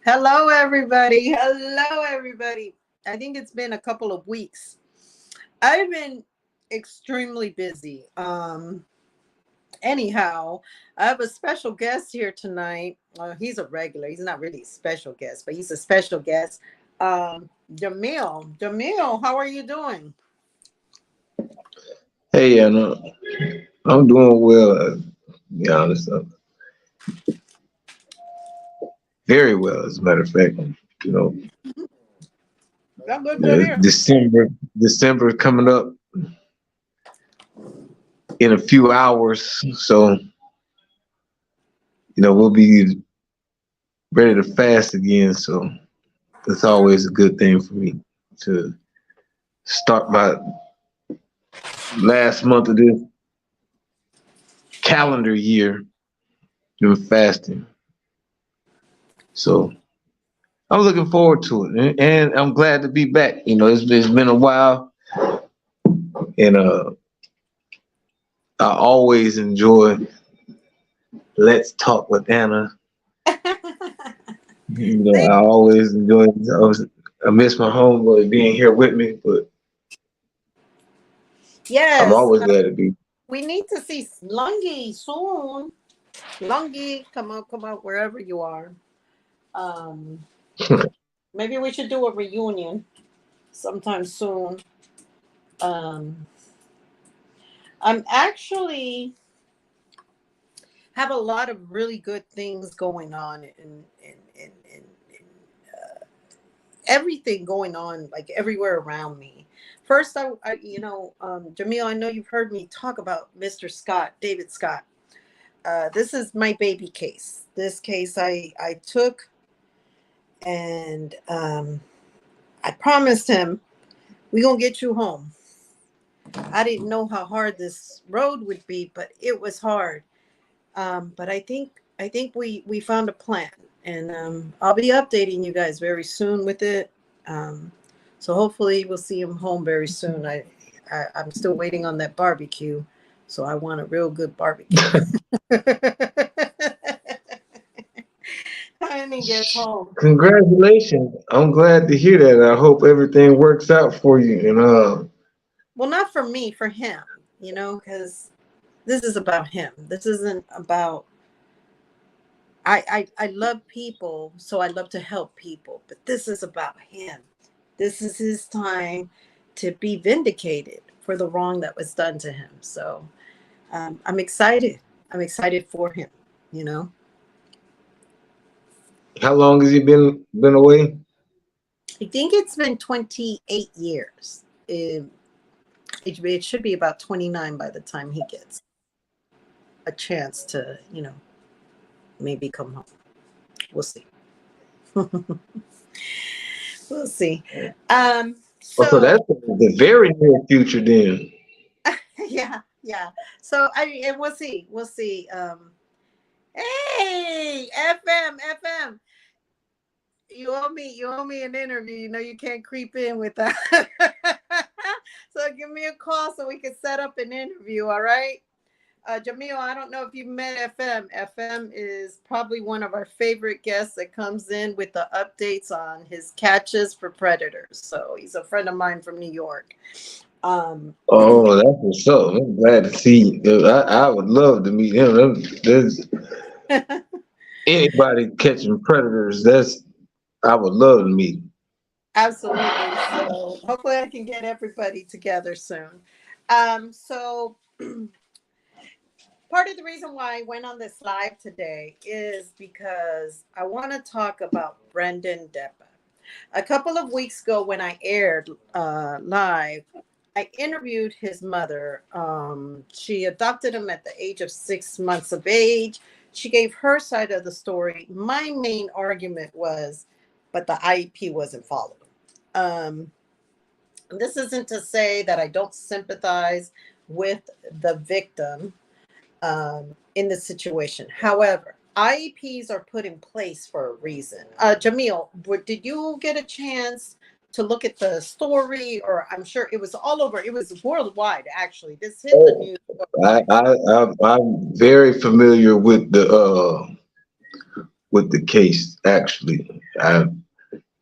Hello, everybody. Hello, everybody. I think it's been a couple of weeks. I've been extremely busy. Anyhow, I have a special guest here tonight. He's a regular. He's not really a special guest, but he's a special guest. Jamil. Jamil, how are you doing? Hey, Anna, I'm doing well. To be honest, very well. As a matter of fact, you know, That's good to hear. December coming up in a few hours, so we'll be ready to fast again. So it's always a good thing for me to start my last month of this calendar year doing fasting. So I'm looking forward to it, and I'm glad to be back. It's been a while, and I always enjoy Let's Talk with Anna. I always enjoy. I miss my homeboy being here with me, but I'm Yes, always glad to be. we need to see Lungi soon. Lungi, come out wherever you are. Um, Maybe we should do a reunion sometime soon. Um, I'm actually have a lot of really good things going on in everything going on like everywhere around me. First, Jamil, I know you've heard me talk about Mr. Scott, David Scott. This is my baby case. This case I took, and I promised him we gonna get you home. I didn't know how hard this road would be, but it was hard. But I think we found a plan, and I'll be updating you guys very soon with it. Um, so hopefully we'll see him home very soon. I'm still waiting on that barbecue, so I want a real good barbecue. When he gets home. Congratulations! I'm glad to hear that. I hope everything works out for you. Well, not for me, for him. Because this is about him. This isn't about. I love people, so I love to help people. But this is about him. This is his time to be vindicated for the wrong that was done to him. So I'm excited. I'm excited for him. You know, How long has he been away? I think it's been 28 years. It should be about 29 by the time he gets a chance to, maybe come home. We'll see. We'll see. Oh, so So that's the very near future then. yeah, yeah. So and we'll see. We'll see. Hey, FM. You owe me an interview. You can't creep in with that. So give me a call so we can set up an interview, all right? Jamil, I don't know if you've met FM. FM is probably one of our favorite guests that comes in with the updates on his catches for predators. So he's a friend of mine from New York. Um, Oh, that's what's up. I'm glad to see you. I would love to meet him. There's anybody catching predators. I would love to meet. Absolutely. So hopefully I can get everybody together soon. So part of the reason why I went on this live today is because I want to talk about Brendan Depa. A couple of weeks ago, when I aired live, I interviewed his mother. She adopted him at the age of 6 months of age. She gave her side of the story. My main argument was, but the IEP wasn't followed. Um, this isn't to say that I don't sympathize with the victim in the situation. However, IEPs are put in place for a reason. Jamil, did you get a chance to look at the story? Or I'm sure it was all over. It was worldwide, actually. This hit the Oh, news I, worldwide. I, I'm very familiar with the case actually. I've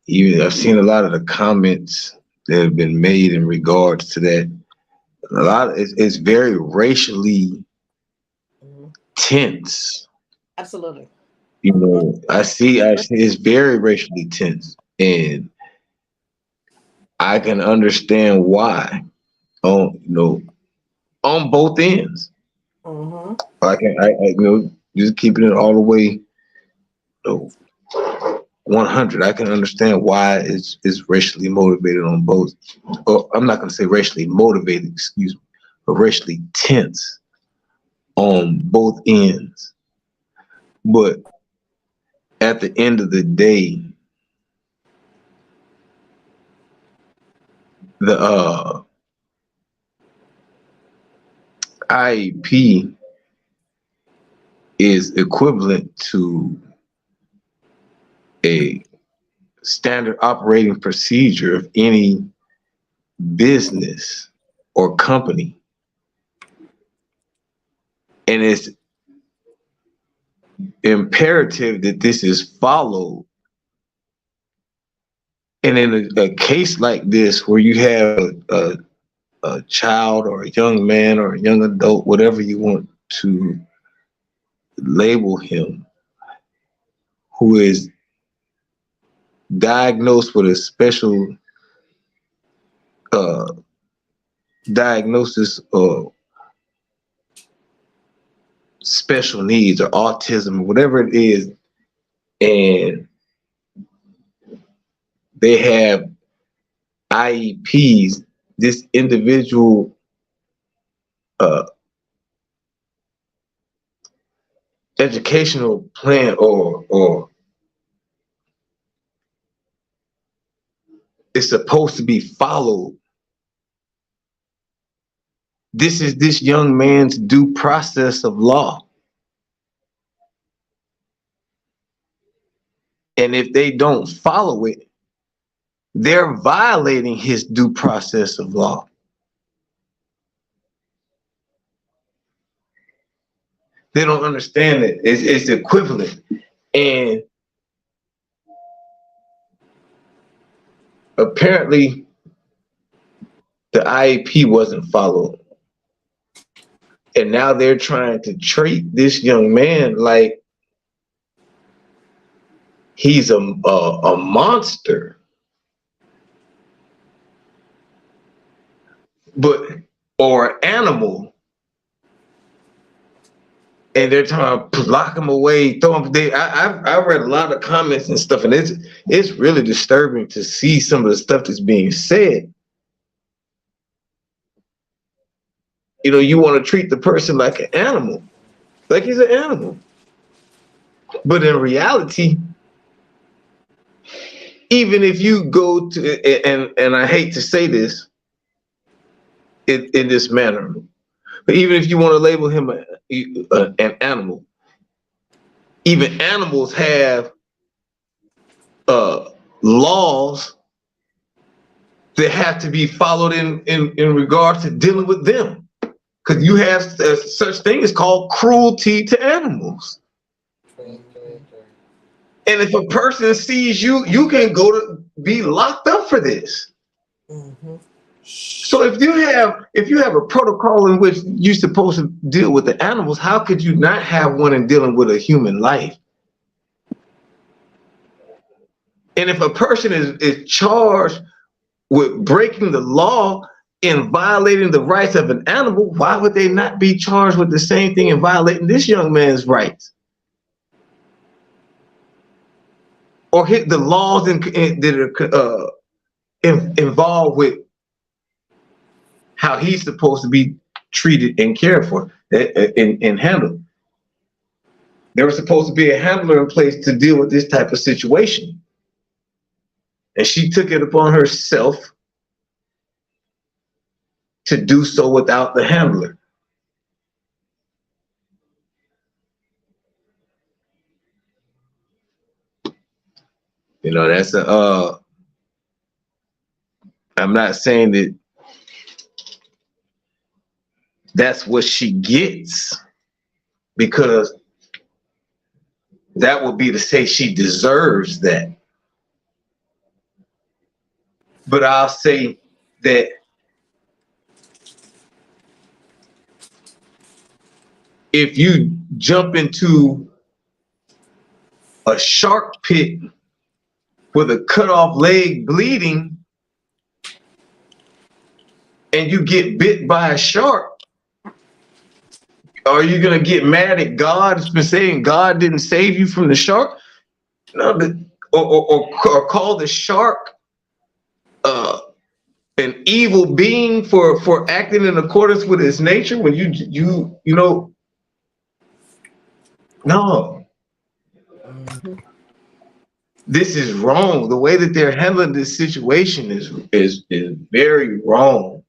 I've seen a lot of the comments that have been made in regards to that. A lot of it's very racially Mhm. tense. Absolutely. I see it's very racially tense, and I can understand why on on both ends. Mm-hmm. Just keeping it all the way, 100. I can understand why it's racially motivated on both. Or I'm not going to say racially motivated, excuse me, but racially tense on both ends. But at the end of the day, the IEP is equivalent to a standard operating procedure of any business or company. And it's imperative that this is followed. And in a case like this, where you have a child or a young man or a young adult, whatever you want to label him, who is diagnosed with a special uh, diagnosis of special needs or autism or whatever it is, and they have IEPs, this individual uh, educational plan or is supposed to be followed. This is this young man's due process of law. And if they don't follow it, they're violating his due process of law. They don't understand it. It's equivalent. And apparently, the IEP wasn't followed. And now they're trying to treat this young man like he's a monster. But or an animal, and they're trying to lock him away, throw him. I read a lot of comments and stuff, and it's really disturbing to see some of the stuff that's being said. You want to treat the person like an animal, like he's an animal. But in reality, even if you go to and I hate to say this in this manner, but even if you want to label him an animal, even animals have uh, laws that have to be followed in regard to dealing with them. Because you have such thing as called cruelty to animals. And if a person sees you, you can go to be locked up for this. Mm-hmm. So if you have a protocol in which you're supposed to deal with the animals, how could you not have one in dealing with a human life? And if a person is charged with breaking the law and violating the rights of an animal, why would they not be charged with the same thing and violating this young man's rights? Or hit the laws that are involved with how he's supposed to be treated and cared for and handled. There was supposed to be a handler in place to deal with this type of situation. And she took it upon herself to do so without the handler. That's I'm not saying that that's what she gets, because that would be to say she deserves that. but I'll say that if you jump into a shark pit with a cut off leg bleeding and you get bit by a shark, are you going to get mad at God for saying God didn't save you from the shark? No, or call the shark uh, an evil being for acting in accordance with its nature when you know, no, Mhm. this is wrong. The way that they're handling this situation is very wrong.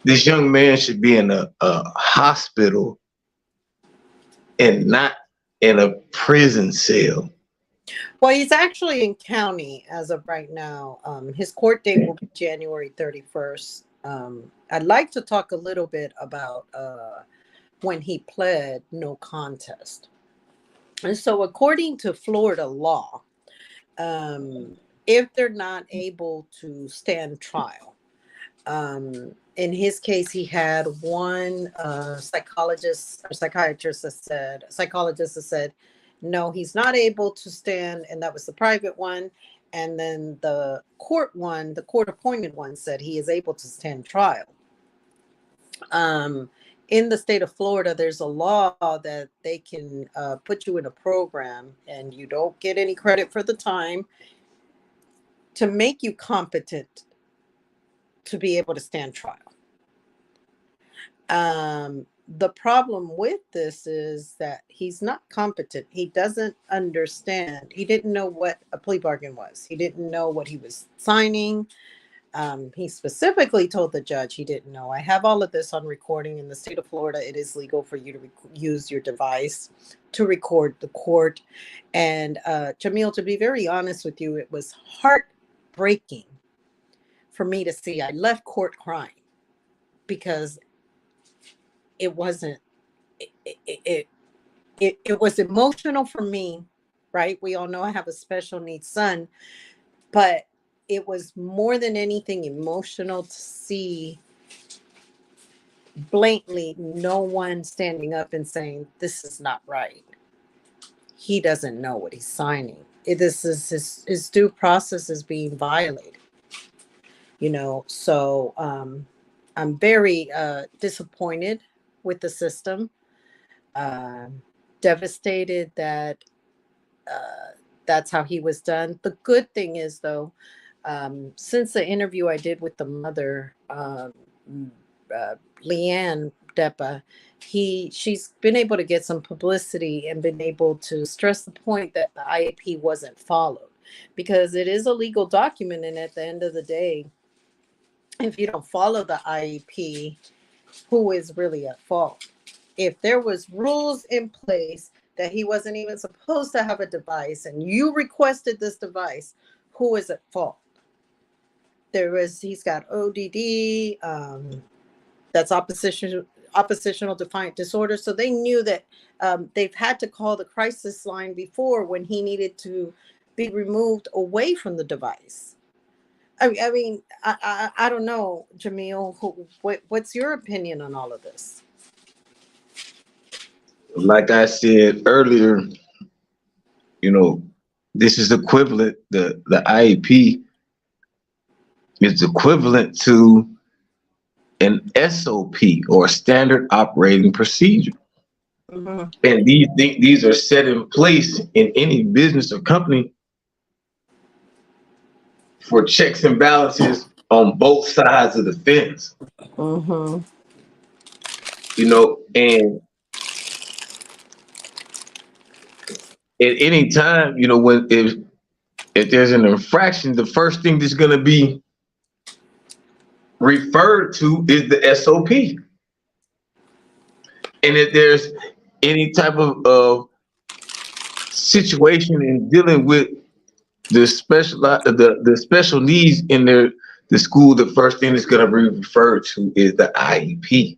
This young man should be in a hospital and not in a prison cell. Well, he's actually in county as of right now. His court date will be January 31st. I'd like to talk a little bit about when he pled no contest. And so, according to Florida law, if they're not able to stand trial, in his case, he had one psychologist or psychologist that said, no, he's not able to stand, and that was the private one. And then the court appointed one, said he is able to stand trial. Um, in the state of Florida, there's a law that they can put you in a program, and you don't get any credit for the time to make you competent to be able to stand trial. The problem with this is that he's not competent. He doesn't understand. He didn't know what a plea bargain was. He didn't know what he was signing. He specifically told the judge he didn't know. I have all of this on recording. In the state of Florida, it is legal for you to use your device to record the court. And Jamil, to be very honest with you, it was heartbreaking for me to see. I left court crying because it wasn't it was emotional for me, right? We all know I have a special needs son, but it was more than anything emotional to see blatantly no one standing up and saying this is not right. He doesn't know what he's signing. This is his due process is being violated, so I'm very disappointed with the system. um, Devastated that that's how he was done. The good thing is, though, since the interview I did with the mother, Leanne Depa, she's been able to get some publicity and been able to stress the point that the IEP wasn't followed, because it is a legal document, and at the end of the day, if you don't follow the IEP, who is really at fault? If there was rules in place that he wasn't even supposed to have a device and you requested this device, who is at fault? He's got ODD, that's oppositional defiant disorder. So they knew that they've had to call the crisis line before when he needed to be removed away from the device. I don't know, Jamil. What's your opinion on all of this? Like I said earlier, you know, this is equivalent. The IEP is equivalent to an SOP, or standard operating procedure. Mhm. And these are set in place in any business or company for checks and balances on both sides of the fence. Mhm. And at any time, when if there's an infraction, the first thing that's going to be referred to is the SOP. And if there's any type of situation in dealing with the special needs in the school, the first thing that's going to be referred to is the IEP.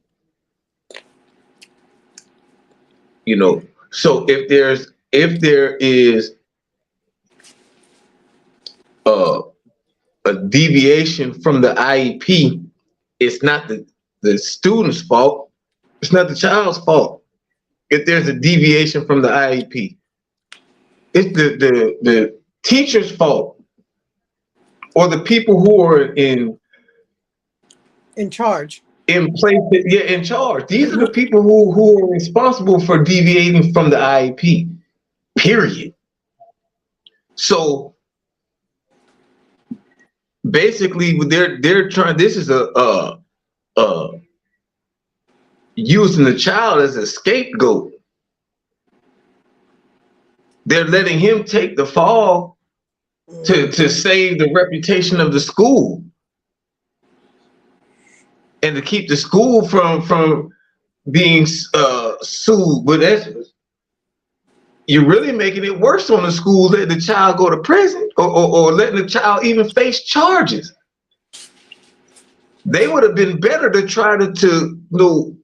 So if there is a deviation from the IEP, it's not the student's fault. It's not the child's fault if there's a deviation from the IEP. It's the teacher's fault, or the people who are In charge. in place, yeah, in charge. These are the people who are responsible for deviating from the IEP. Period. So basically, they're trying. This is a using the child as a scapegoat. They're letting him take the fall to save the reputation of the school and to keep the school from being sued. But you're really making it worse on the school, letting the child go to prison, or letting the child even face charges. They would have been better to try to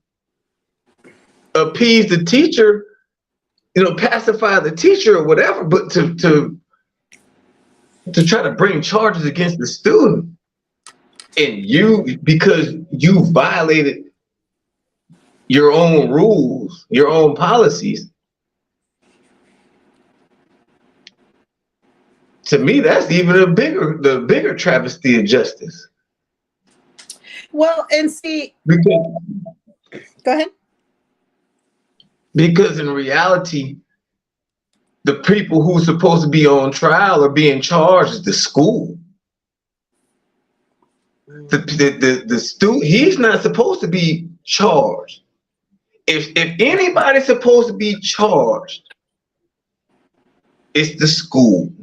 appease the teacher, pacify the teacher or whatever, but to try to bring charges against the student, and because you violated your own rules, your own policies. To me, that's even the bigger travesty of justice. Well, and see, Because, go ahead. because in reality, the people who are supposed to be on trial or being charged is the school. The student, he's not supposed to be charged. If anybody's supposed to be charged, it's the school.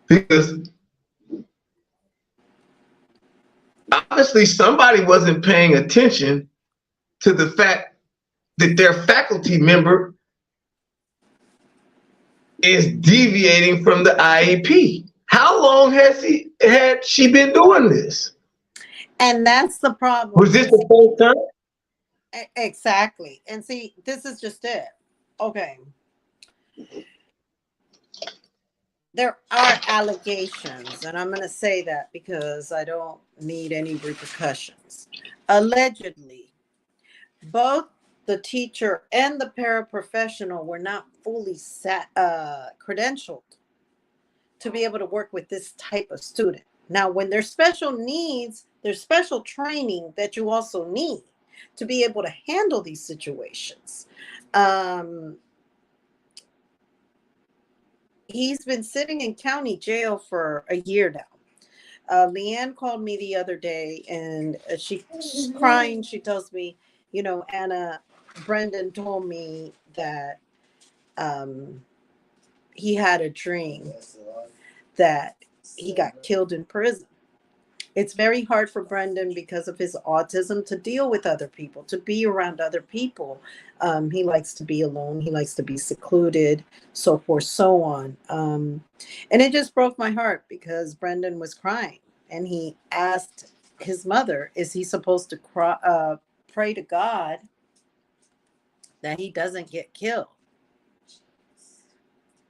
Because obviously somebody wasn't paying attention to the fact that their faculty member is deviating from the IEP. How long had she been doing this? And that's the problem. Was this the first time? Exactly. And see, this is just it. Okay. There are allegations, and I'm going to say that because I don't need any repercussions. Allegedly, both the teacher and the paraprofessional were not fully credentialed to be able to work with this type of student. Now, when there's special needs, there's special training that you also need to be able to handle these situations. He's been sitting in county jail for a year now. Leanne called me the other day, and she's crying. She tells me, Anna, Brendan told me that he had a dream that he got killed in prison. It's very hard for Brendan because of his autism to deal with other people, to be around other people. He likes to be alone. He likes to be secluded, so forth, so on. And it just broke my heart because Brendan was crying, and he asked his mother, is he supposed to pray to God that he doesn't get killed?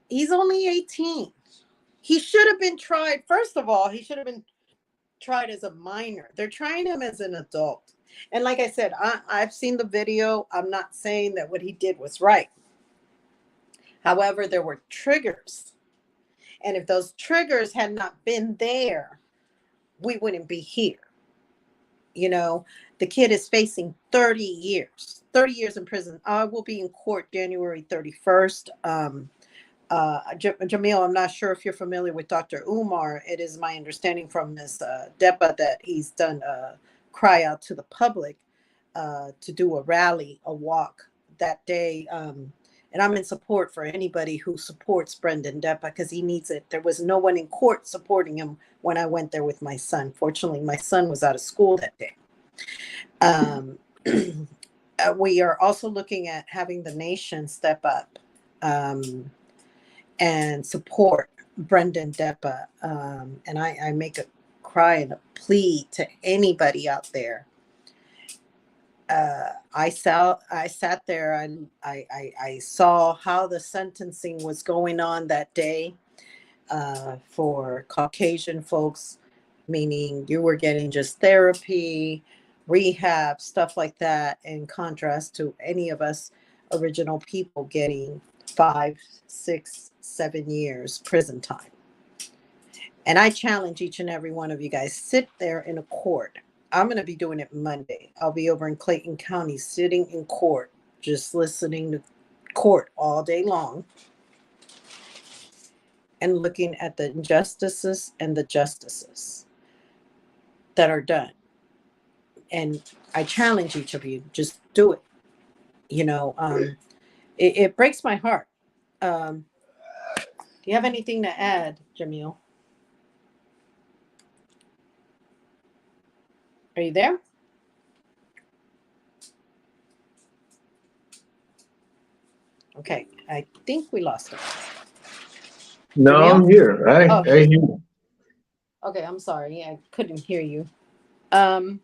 He's only 18. He should have been tried. First of all, he should have been tried as a minor. They're trying him as an adult. And like I said, I've seen the video. I'm not saying that what he did was right. However, there were triggers. And if those triggers had not been there, we wouldn't be here. The kid is facing 30 years in prison. I will be in court January 31st. Jamil, I'm not sure if you're familiar with Dr. Umar. It is my understanding from Ms. Depa that he's done a cry out to the public to do a rally, a walk that day. And I'm in support for anybody who supports Brendan Depa because he needs it. There was no one in court supporting him when I went there with my son. Fortunately, my son was out of school that day. We are also looking at having the nation step up and support Brendan Depa. And I make a cry and a plea to anybody out there. I sat there. I saw how the sentencing was going on that day. for Caucasian folks, meaning you were getting just therapy, rehab, stuff like that, in contrast to any of us original people getting 5, 6, 7 years prison time. And I challenge each and every one of you guys, sit there in a court. I'm going to be doing it Monday. I'll be over in Clayton County sitting in court, just listening to court all day long and looking at the injustices and the justices that are done. And I challenge each of you, just do it. You know, it breaks my heart. Do you have anything to add, Jamil? Are you there? Okay, I think we lost him. No, Jamil? I'm here. Oh, I hear you. okay. I'm sorry. I couldn't hear you. Um,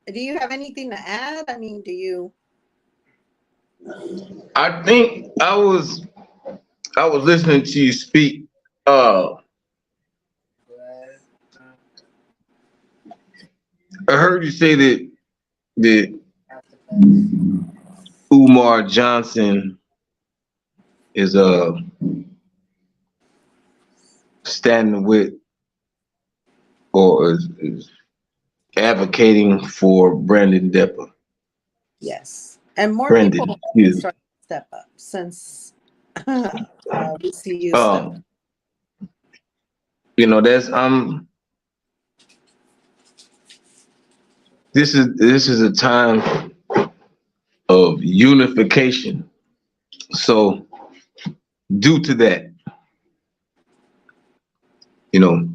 do you have anything to add? I mean, do you? I think I was listening to you speak. I heard you say that Umar Johnson is standing with or is advocating for Brandon Depa. Yes. And more Brendan, people are excuse me. starting to step up since we see you step. Um, that's this is a time of unification. So due to that, you know,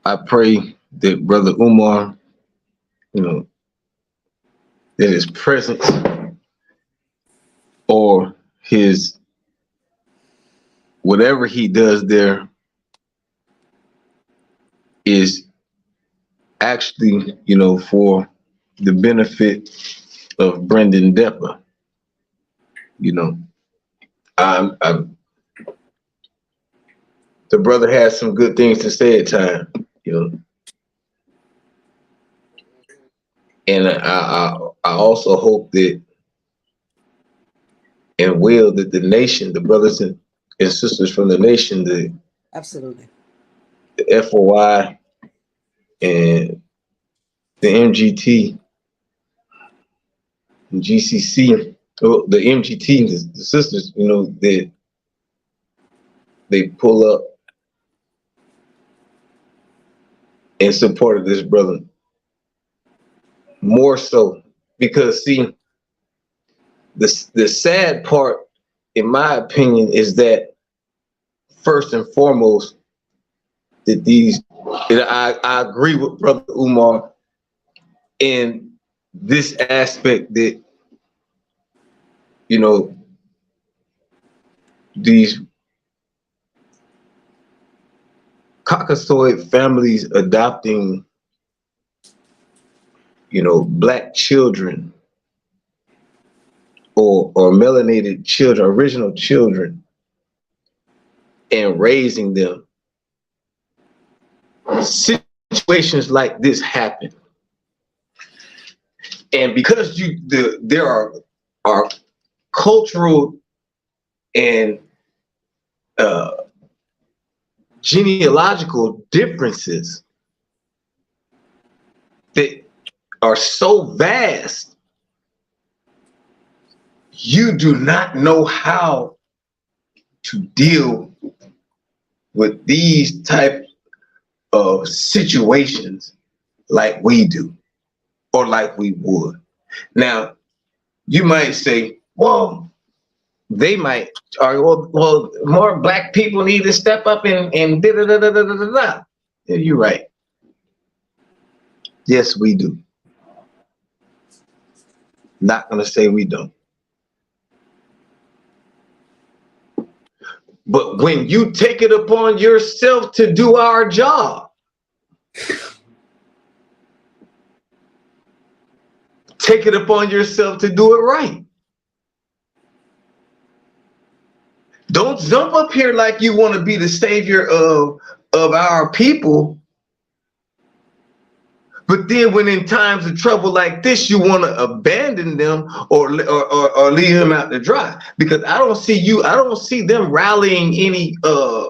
I pray that Brother Umar, you know, that his presence or his whatever he does there is actually, for the benefit of Brendan Depa. You know, I the brother has some good things to say at times, and I also hope that and will that the nation, the brothers and sisters from the nation, Absolutely. the FOI and the MGT and GCC, the MGT, the sisters, that they pull up in support of this brother more so because see the sad part in my opinion is that first and foremost that I agree with Brother Umar in this aspect that these Caucasoid families adopting black children or melanated children, original children, and raising them. Situations like this happen, and because there are cultural and genealogical differences that are so vast, you do not know how to deal with these type of situations like we do or like we would. Now, you might say, well, they might argue, well, more black people need to step up and da da da da da da da. Yeah, you're right. Yes, we do. Not gonna say we don't. But when you take it upon yourself to do our job, take it upon yourself to do it right. Don't jump up here like you want to be the savior of our people. But then when in times of trouble like this, you want to abandon them or leave them out to dry. Because I don't see them rallying any uh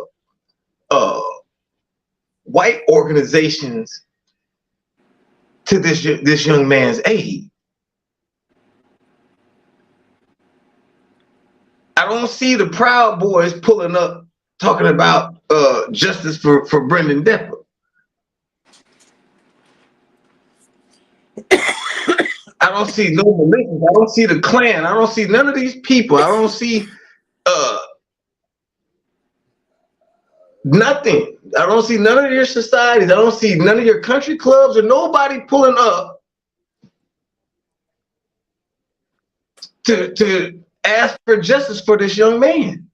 white organizations to this young man's aid. I don't see the Proud Boys pulling up talking about justice for Brendan Depa. I don't see no militias. I don't see the Klan. I don't see none of these people. I don't see uh nothing. I don't see none of your societies. I don't see none of your country clubs or nobody pulling up to ask for justice for this young man.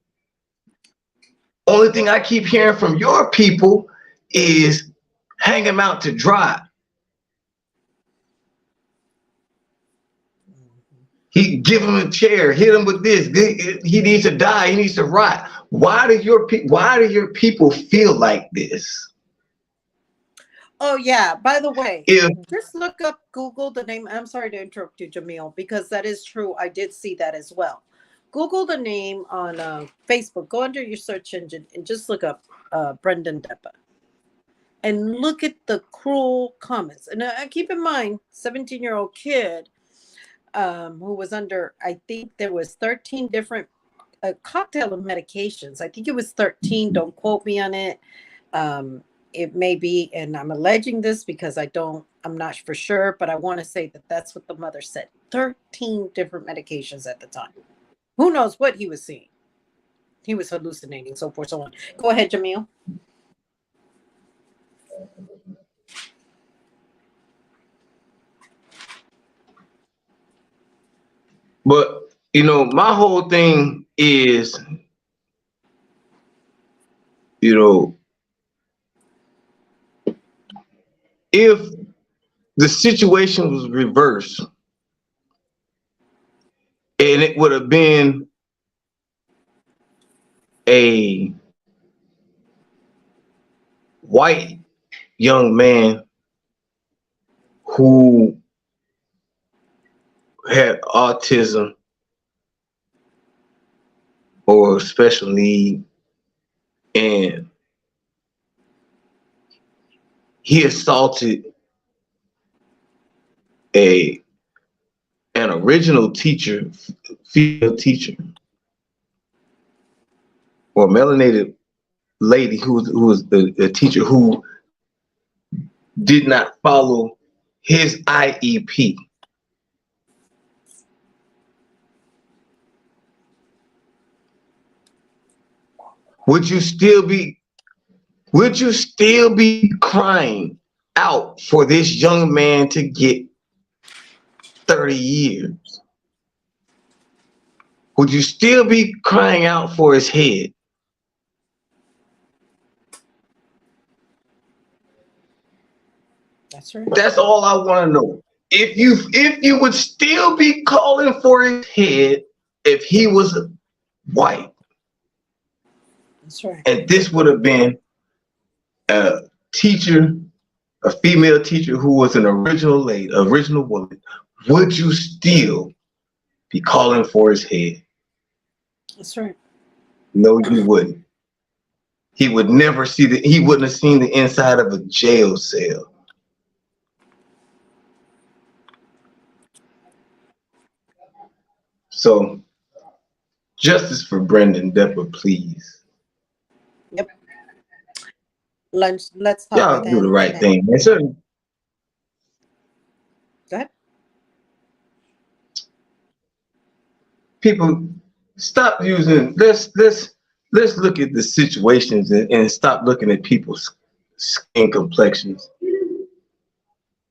Only thing I keep hearing from your people is hang him out to dry. He give him a chair, hit him with this. He needs to die. He needs to rot. Why do your people feel like this? Oh yeah. By the way, If just look up, Google the name. I'm sorry to interrupt you, Jamil, because that is true. I did see that as well. Google the name on Facebook. Go under your search engine and just look up Brendan Depa, and look at the cruel comments. And keep in mind, 17-year-old kid who was under, I think there was 13 different cocktail of medications. I think it was 13. Don't quote me on it. It may be, and I'm alleging this because I'm not for sure, but I want to say that that's what the mother said. 13 different medications at the time. Who knows what he was seeing? He was hallucinating, so forth, so on. Go ahead, Jamil. But my whole thing is, if the situation was reversed and it would have been a white young man who had autism or special need, and he assaulted an original teacher, female teacher, or melanated lady who was a teacher who did not follow his IEP. Would you still be crying out for this young man to get 30 years? Would you still be crying out for his head? That's right. That's all I want to know. If you would still be calling for his head if he was white. That's right. And this would have been a teacher, a female teacher who was an original woman, would you still be calling for his head? That's right. No, you wouldn't. He would never he wouldn't have seen the inside of a jail cell. So, justice for Brendan Depa, please. Yep. Let's talk Y'all about do the that. right thing, man. So, Go ahead. people, stop using. Let's look at the situations and stop looking at people's skin complexions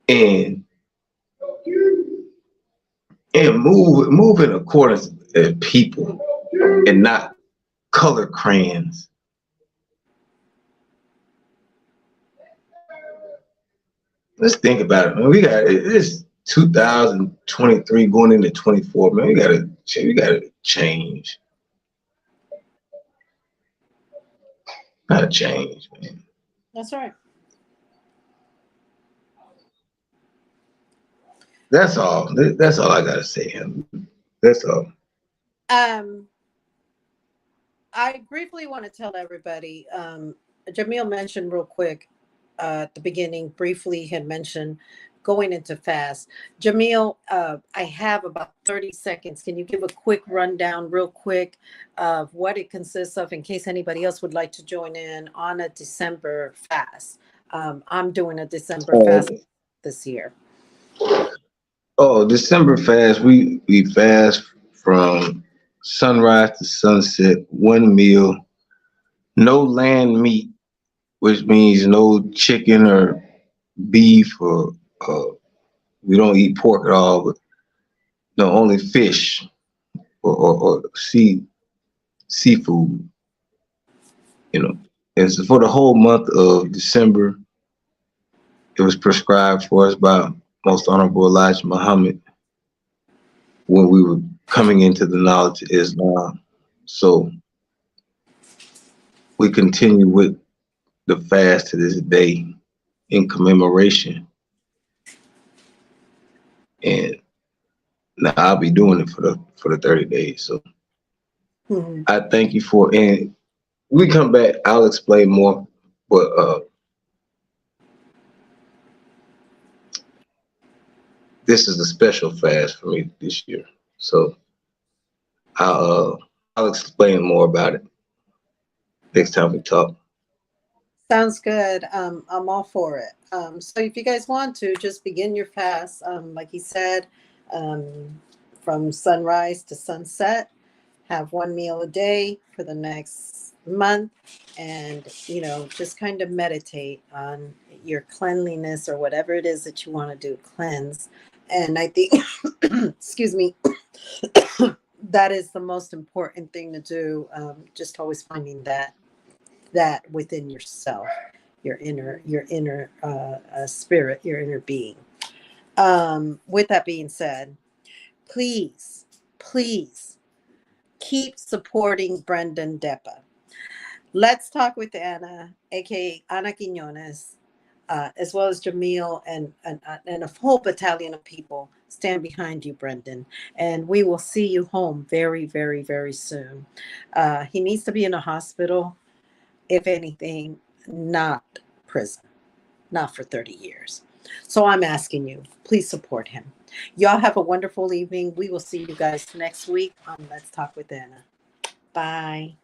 and move in accordance with people and not color crayons. Let's think about it, man. We got this 2023 going into 24, man. We gotta change. not a change, man. That's right. That's all. That's all I gotta say. That's all. Um, I briefly want to tell everybody. Jamil mentioned real quick at the beginning. Briefly, had mentioned going into fast. Jamil, I have about 30 seconds. Can you give a quick rundown, real quick, of what it consists of, in case anybody else would like to join in on a December fast? I'm doing a December Oh, fast this year. oh, December fast. We fast from sunrise to sunset. One meal, no land meat, which means no chicken or beef or we don't eat pork at all. But no, only fish or seafood. You know, and so for the whole month of December, it was prescribed for us by Most Honorable Elijah Muhammad when we were coming into the knowledge of Islam. So we continue with the fast to this day in commemoration. And now I'll be doing it for the 30 days. So Mhm. I thank you for, and we come back, I'll explain more. But this is a special fast for me this year. So I'll explain more about it next time we talk. Sounds good. I'm all for it. So if you guys want to, just begin your fast. Like he said, um, from sunrise to sunset, have one meal a day for the next month, and just kind of meditate on your cleanliness or whatever it is that you want to do, cleanse. And I think, excuse me, that is the most important thing to do. Just always finding that within yourself, your inner spirit, your inner being. With that being said, please, please keep supporting Brendan Depa. Let's talk with Anna, aka Ana Quinones, as well as Jamil, and a whole battalion of people stand behind you, Brendan. And we will see you home very, very, very soon. He needs to be in a hospital, if anything, not prison, not for 30 years. So I'm asking you, please support him. Y'all have a wonderful evening. We will see you guys next week on Let's Talk with Anna. Bye.